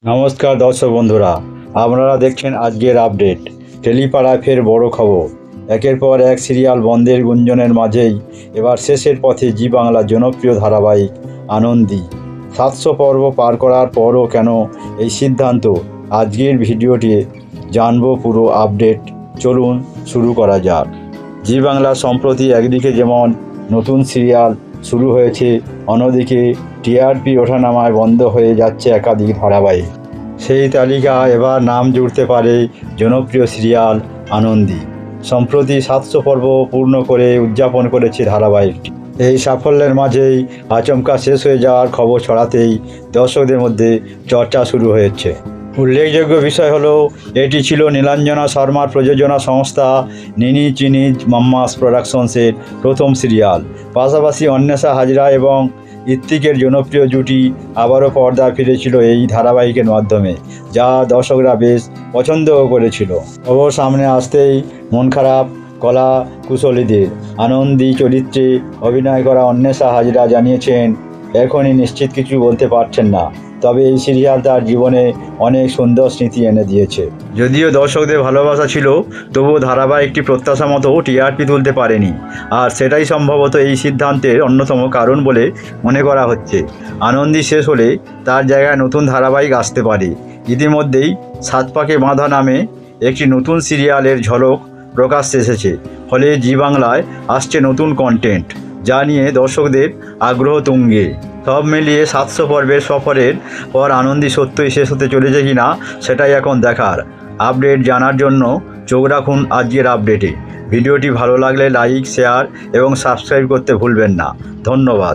নমস্কার দর্শক বন্ধুরা, আপনারা দেখছেন আজকের আপডেট। টেলিপাড়ায় ফের বড় খবর। একের পর এক সিরিয়াল বন্ধের গুঞ্জনের মাঝেই এবার শেষের পথে জি বাংলার জনপ্রিয় ধারাবাহিক আনন্দী 700 পর্ব পার করার পরও কেন এই সিদ্ধান্ত, আজকের ভিডিওটি জানবো পুরো আপডেট। চলুন শুরু করা যাক। জি বাংলা সম্প্রতি একদিকে যেমন নতুন সিরিয়াল শুরু হয়েছে, অন্যদিকে টিআরপি ওঠানামায় বন্ধ হয়ে যাচ্ছে একাধিক ধারাবাহিক। সেই তালিকা এবার নাম জুড়তে পারে জনপ্রিয় সিরিয়াল আনন্দী। সম্প্রতি 700 পর্ব পূর্ণ করে উদযাপন করেছে ধারাবাহিকটি। এই সাফল্যের মাঝেই আচমকা শেষ হয়ে যাওয়ার খবর ছড়াতেই দর্শকদের মধ্যে চর্চা শুরু হয়েছে। উল্লেখযোগ্য বিষয় হলো, এটি ছিল নীলাঞ্জনা শর্মার প্রযোজনা সংস্থা নিনি চিনি মাম্মাস প্রোডাকশনসের প্রথম সিরিয়াল। পাশাপাশি অন্বেষা হাজরা এবং ঋত্বিকের জনপ্রিয় জুটি আবারও পর্দায় ফিরেছিল এই ধারাবাহিকের মাধ্যমে, যা দর্শকরা বেশ পছন্দও করেছিল। খবর সামনে আসতেই মন খারাপ কলা কুশলীদের। আনন্দী চরিত্রে অভিনয় করা অন্বেষা হাজরা জানিয়েছেন, এখনই নিশ্চিত কিছু বলতে পারছেন না, তবে এই সিরিয়াল তার জীবনে অনেক সুন্দর স্মৃতি এনে দিয়েছে। যদিও দর্শকদের ভালোবাসা ছিল, তবুও ধারাবাহিকটি প্রত্যাশা মতো টিআরপি তুলতে পারেনি, আর সেটাই সম্ভবত এই সিদ্ধান্তের অন্যতম কারণ বলে মনে করা হচ্ছে। আনন্দী শেষ হলে তার জায়গায় নতুন ধারাবাহিক আসতে পারে। ইতিমধ্যেই সাত পাকে বাঁধা নামে একটি নতুন সিরিয়ালের ঝলক প্রকাশ্যে এসেছে, ফলে জি বাংলায় আসছে নতুন কন্টেন্ট, যা নিয়ে দর্শকদের আগ্রহ তুঙ্গে। সব মিলিয়ে 700 পর্বের সফরের পর আনন্দী সত্যই শেষ হতে চলেছে কিনা সেটাই এখন দেখার। আপডেট জানার জন্য চোখ রাখুন আজকের আপডেটে। ভিডিওটি ভালো লাগলে লাইক, শেয়ার এবং সাবস্ক্রাইব করতে ভুলবেন না। ধন্যবাদ।